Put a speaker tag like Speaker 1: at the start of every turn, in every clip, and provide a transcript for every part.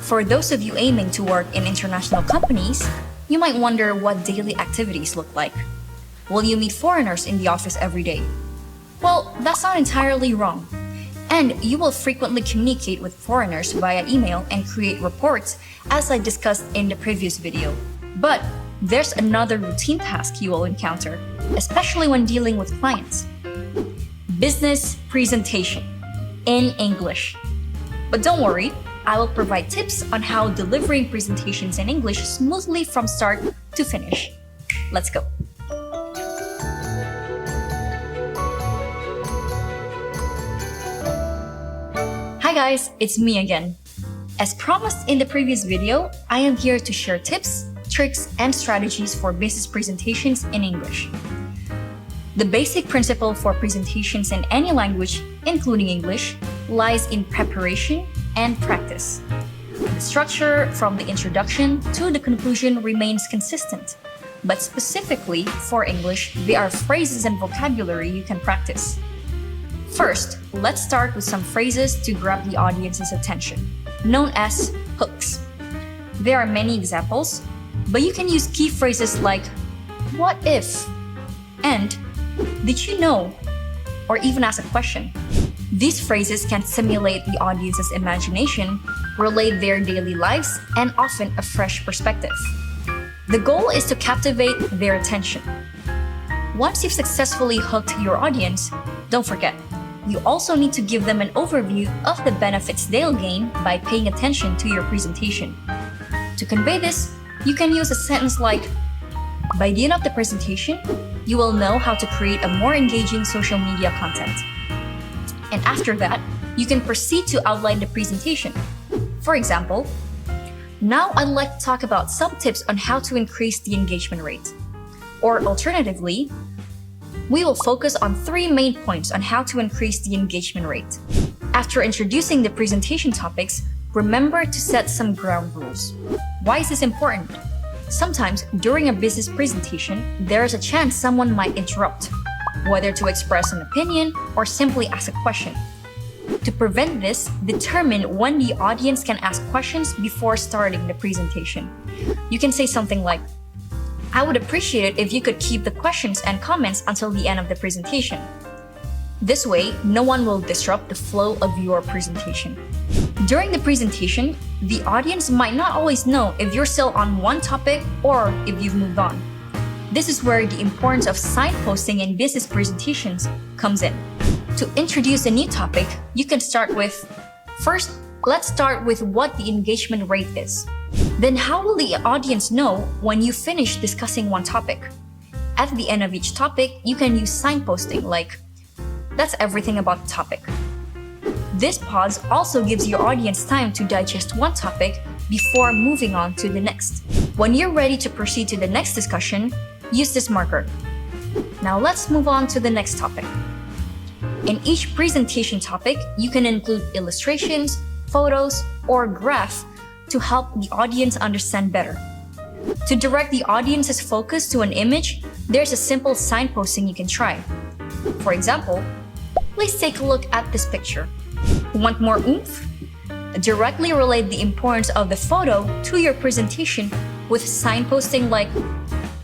Speaker 1: For those of you aiming to work in international companies, you might wonder what daily activities look like. Will you meet foreigners in the office every day? Well, that's not entirely wrong. And you will frequently communicate with foreigners via email and create reports, as I discussed in the previous video. But there's another routine task you will encounter, especially when dealing with clients. Business presentation in English. But don't worry, I will provide tips on how delivering presentations in English smoothly from start to finish. Let's go. Hi guys, it's me again. As promised in the previous video, I am here to share tips, tricks, and strategies for business presentations in English. The basic principle for presentations in any language, including English, lies in preparation and practice. The structure from the introduction to the conclusion remains consistent, but specifically for English, there are phrases and vocabulary you can practice. First, let's start with some phrases to grab the audience's attention, known as hooks. There are many examples, but you can use key phrases like, "What if?" and "Did you know?" or even ask a question. These phrases can stimulate the audience's imagination, relate their daily lives, and often a fresh perspective. The goal is to captivate their attention. Once you've successfully hooked your audience, don't forget, you also need to give them an overview of the benefits they'll gain by paying attention to your presentation. To convey this, you can use a sentence like, "By the end of the presentation, you will know how to create a more engaging social media content." And after that, you can proceed to outline the presentation. For example, "Now I'd like to talk about some tips on how to increase the engagement rate." Or alternatively, "We will focus on 3 main points on how to increase the engagement rate." After introducing the presentation topics, remember to set some ground rules. Why is this important? Sometimes, during a business presentation, there is a chance someone might interrupt, whether to express an opinion or simply ask a question. To prevent this, determine when the audience can ask questions before starting the presentation. You can say something like, "I would appreciate it if you could keep the questions and comments until the end of the presentation." This way, no one will disrupt the flow of your presentation. During the presentation, the audience might not always know if you're still on one topic or if you've moved on. This is where the importance of signposting in business presentations comes in. To introduce a new topic, you can start with, first, let's start with what the engagement rate is. Then how will the audience know when you finish discussing one topic? At the end of each topic, you can use signposting like, "That's everything about the topic." This pause also gives your audience time to digest one topic before moving on to the next. When you're ready to proceed to the next discussion, use this marker. Now let's move on to the next topic. In each presentation topic, you can include illustrations, photos, or graphs to help the audience understand better. To direct the audience's focus to an image, there's a simple signposting you can try. For example, "Please take a look at this picture." Want more oomph? Directly relate the importance of the photo to your presentation with signposting like,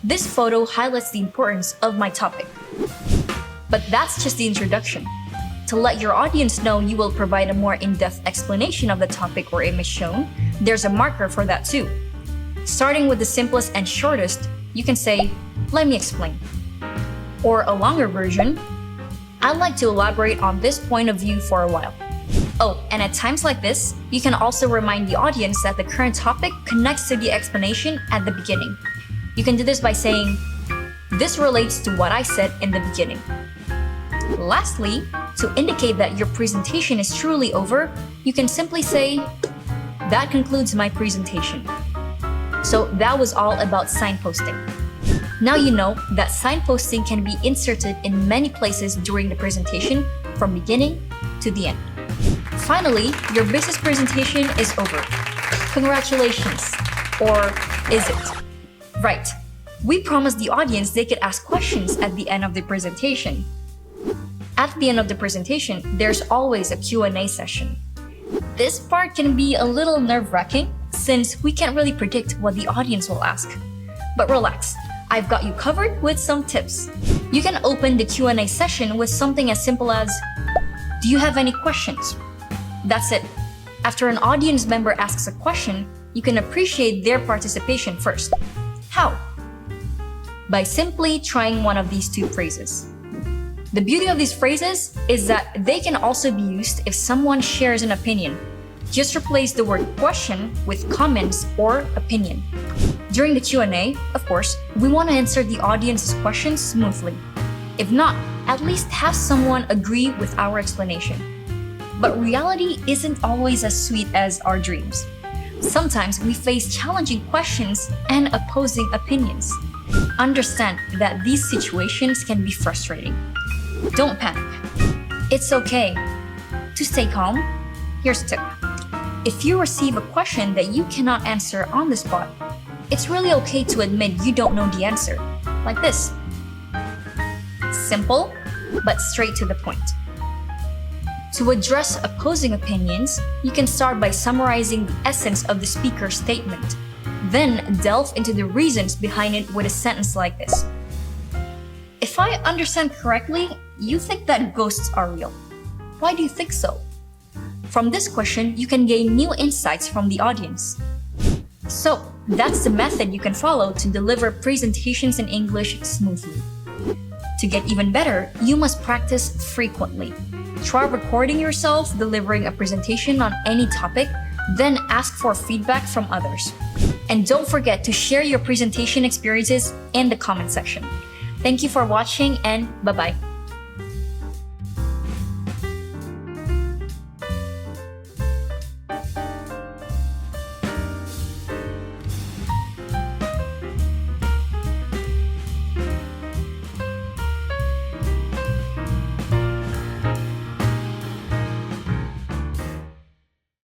Speaker 1: "This photo highlights the importance of my topic." But that's just the introduction. To let your audience know you will provide a more in-depth explanation of the topic or image shown, there's a marker for that too. Starting with the simplest and shortest, you can say, "Let me explain." Or a longer version, "I'd like to elaborate on this point of view for a while." Oh, and at times like this, you can also remind the audience that the current topic connects to the explanation at the beginning. You can do this by saying, "This relates to what I said in the beginning." Lastly, to indicate that your presentation is truly over, you can simply say, "That concludes my presentation." So that was all about signposting. Now you know that signposting can be inserted in many places during the presentation, from beginning to the end. Finally, your business presentation is over. Congratulations. Or is it? Right. We promised the audience they could ask questions at the end of the presentation. At the end of the presentation, there's always a Q&A session. This part can be a little nerve-wracking since we can't really predict what the audience will ask. But relax, I've got you covered with some tips. You can open the Q&A session with something as simple as, "Do you have any questions?" That's it. After an audience member asks a question, you can appreciate their participation first. How? By simply trying one of these two phrases. The beauty of these phrases is that they can also be used if someone shares an opinion. Just replace the word question with comments or opinion. During the Q&A, of course, we want to answer the audience's questions smoothly. If not, at least have someone agree with our explanation. But reality isn't always as sweet as our dreams. Sometimes we face challenging questions and opposing opinions. Understand that these situations can be frustrating. Don't panic. It's okay. To stay calm, here's a tip. If you receive a question that you cannot answer on the spot, it's really okay to admit you don't know the answer, like this. Simple, but straight to the point. To address opposing opinions, you can start by summarizing the essence of the speaker's statement. Then delve into the reasons behind it with a sentence like this. If I understand correctly, you think that ghosts are real. Why do you think so? From this question, you can gain new insights from the audience. So, that's the method you can follow to deliver presentations in English smoothly. To get even better, you must practice frequently. Try recording yourself delivering a presentation on any topic, then ask for feedback from others. And don't forget to share your presentation experiences in the comment section. Thank you for watching and bye-bye.